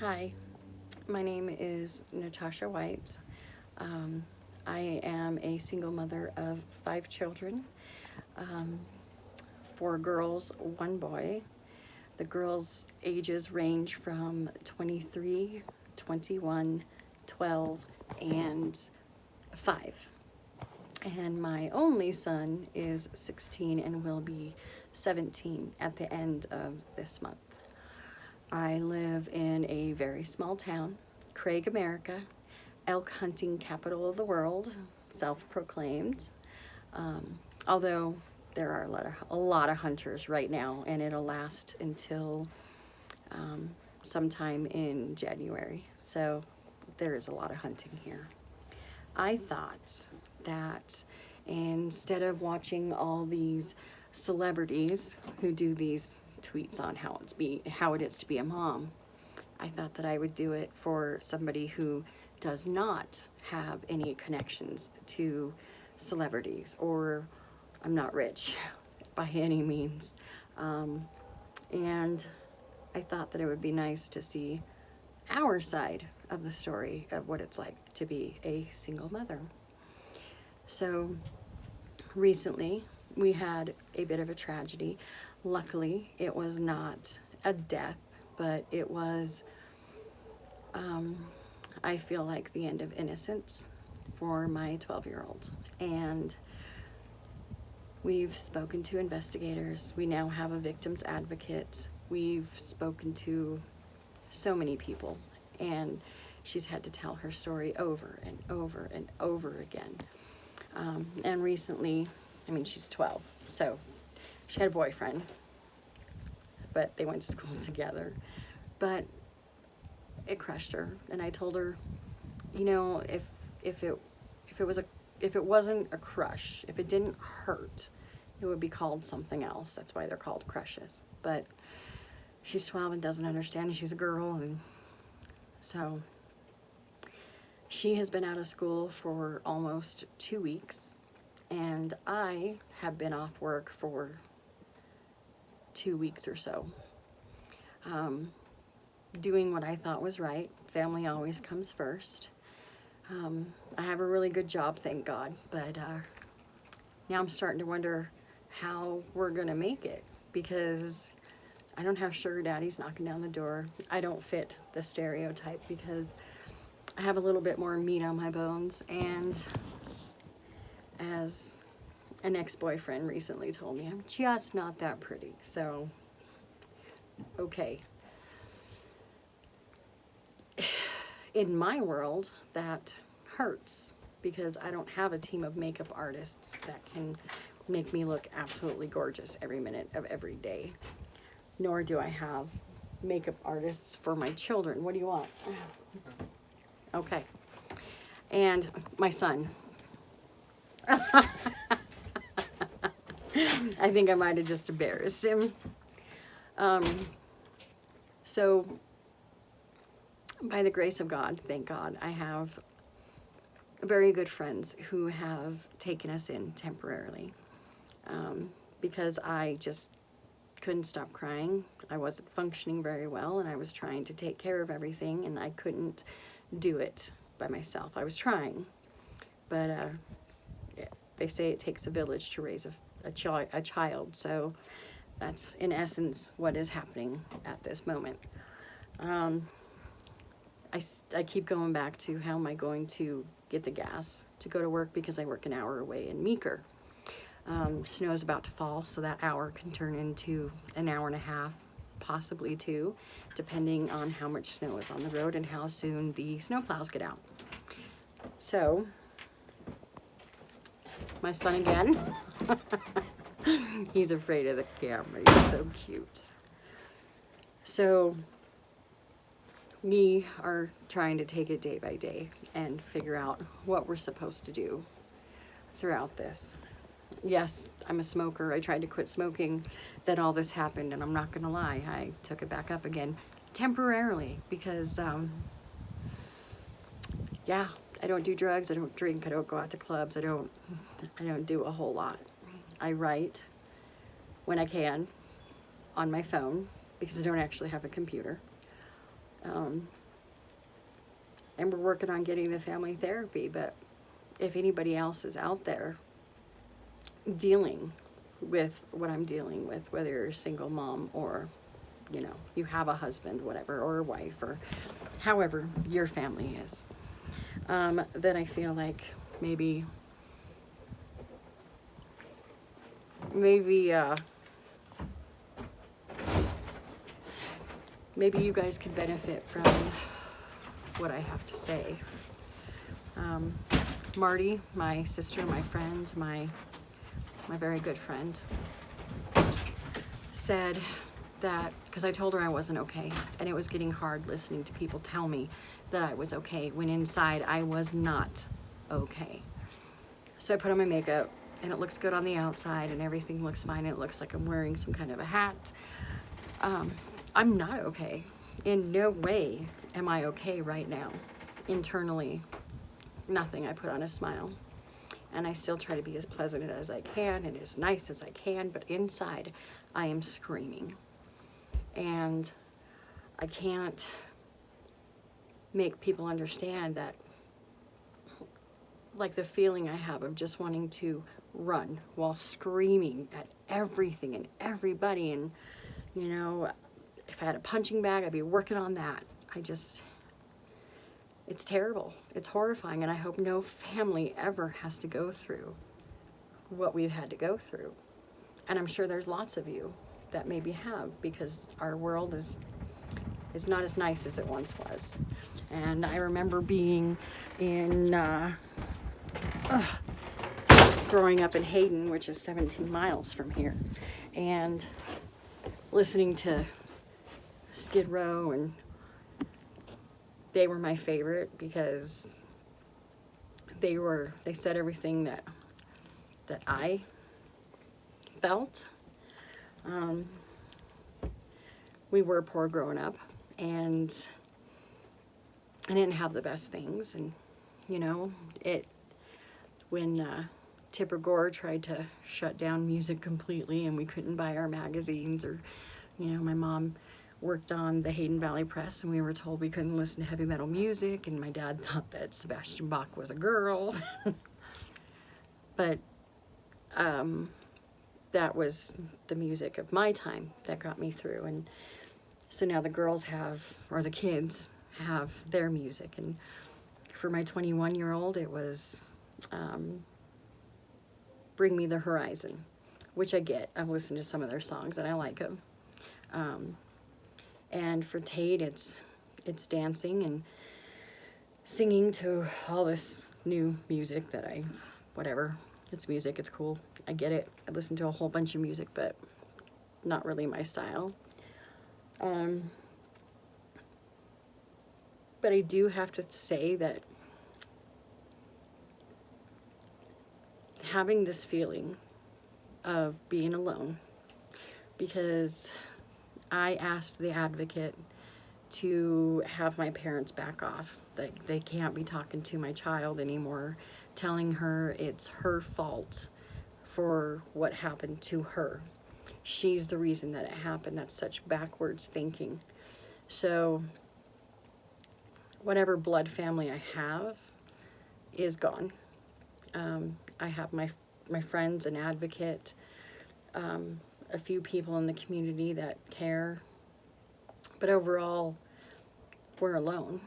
Hi, my name is Natasha White. I am a single mother of 5 children, um, 4 girls, 1 boy. The girls' ages range from 23, 21, 12, and 5. And my only son is 16 and will be 17 at the end of this month. I live in a very small town, Craig, America, elk hunting capital of the world, self-proclaimed. Although there are a lot of hunters right now, and it'll last until sometime in January. So there is a lot of hunting here. I thought that instead of watching all these celebrities who do these tweets on how it is to be a mom, I thought that I would do it for somebody who does not have any connections to celebrities, or I'm not rich by any means. And I thought that it would be nice to see our side of the story of what it's like to be a single mother. So recently we had a bit of a tragedy. Luckily, it was not a death, but it was, I feel like, the end of innocence for my 12-year-old. And we've spoken to investigators. We now have a victim's advocate. We've spoken to so many people, and she's had to tell her story over and over and over again. And recently, she's 12, so she had a boyfriend, but they went to school together. But it crushed her, and I told her, if it wasn't a crush, if it didn't hurt, it would be called something else. That's why they're called crushes. But she's 12 and doesn't understand, and she's a girl, and so she has been out of school for almost 2 weeks, and I have been off work for 2 weeks or so, doing what I thought was right. Family always comes first. I have a really good job, thank God, but now I'm starting to wonder how we're gonna make it, because I don't have sugar daddies knocking down the door. I don't fit the stereotype because I have a little bit more meat on my bones, and as an ex-boyfriend recently told me, I'm just not that pretty. So, okay. In my world, that hurts because I don't have a team of makeup artists that can make me look absolutely gorgeous every minute of every day. Nor do I have makeup artists for my children. What do you want? Okay. And my son. I think I might have just embarrassed him. So, by the grace of God, thank God, I have very good friends who have taken us in temporarily, because I just couldn't stop crying. I wasn't functioning very well, and I was trying to take care of everything, and I couldn't do it by myself. I was trying, but they say it takes a village to raise a child, so that's in essence what is happening at this moment. I keep going back to, how am I going to get the gas to go to work, because I work an hour away in Meeker. Snow's about to fall, so that hour can turn into an hour and a half, possibly 2, depending on how much snow is on the road and how soon the snowplows get out. So, my son again. He's afraid of the camera. He's so cute. So, we are trying to take it day by day and figure out what we're supposed to do throughout this. Yes, I'm a smoker. I tried to quit smoking. Then all this happened, and I'm not gonna lie, I took it back up again temporarily because, yeah, I don't do drugs. I don't drink. I don't go out to clubs. I don't do a whole lot. I write when I can on my phone, because I don't actually have a computer. And we're working on getting the family therapy, but if anybody else is out there dealing with what I'm dealing with, whether you're a single mom or, you know, you have a husband, whatever, or a wife, or however your family is, then I feel like maybe you guys could benefit from what I have to say. Marty, my sister, my friend, my very good friend, said that, because I told her I wasn't okay, and it was getting hard listening to people tell me that I was okay, when inside I was not okay. So I put on my makeup, and it looks good on the outside, and everything looks fine, and it looks like I'm wearing some kind of a hat. I'm not okay. In no way am I okay right now. Internally, nothing. I put on a smile, and I still try to be as pleasant as I can and as nice as I can, but inside I am screaming. And I can't make people understand that, like the feeling I have of just wanting to run while screaming at everything and everybody. And, you know, if I had a punching bag, I'd be working on that. It's terrible. It's horrifying, and I hope no family ever has to go through what we've had to go through. And I'm sure there's lots of you that maybe have, because our world is not as nice as it once was. And I remember being in, growing up in Hayden, which is 17 miles from here, and listening to Skid Row, and they were my favorite because they said everything that I felt. We were poor growing up, and I didn't have the best things, and you know, when Tipper Gore tried to shut down music completely and we couldn't buy our magazines, or, you know, my mom worked on the Hayden Valley Press, and we were told we couldn't listen to heavy metal music, and my dad thought that Sebastian Bach was a girl. But that was the music of my time that got me through. And so now the girls or the kids have their music. And for my 21-year-old, it was Bring Me the Horizon, which I get. I've listened to some of their songs and I like them. And for Tate, it's dancing and singing to all this new music that whatever. It's music, it's cool. I get it. I listen to a whole bunch of music, but not really my style. But I do have to say that having this feeling of being alone, because I asked the advocate to have my parents back off. Like, they can't be talking to my child anymore, telling her it's her fault for what happened to her. She's the reason that it happened. That's such backwards thinking. So whatever blood family I have is gone. I have my friends, an advocate, a few people in the community that care, but overall, we're alone,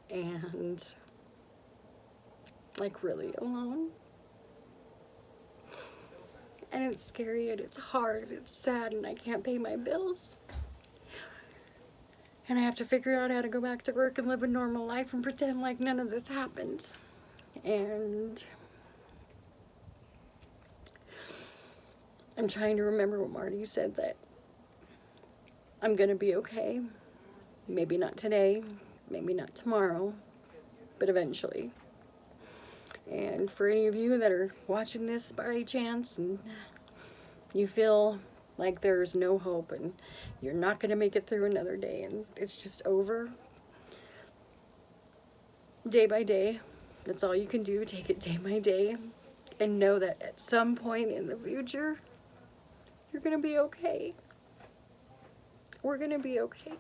and like really alone, and it's scary, and it's hard, and it's sad, and I can't pay my bills, and I have to figure out how to go back to work and live a normal life and pretend like none of this happened. And I'm trying to remember what Marty said, that I'm gonna be okay. Maybe not today, maybe not tomorrow, but eventually. And for any of you that are watching this by chance and you feel like there's no hope and you're not gonna make it through another day and it's just over, day by day, that's all you can do. Take it day by day and know that at some point in the future, you're gonna be okay. We're gonna be okay.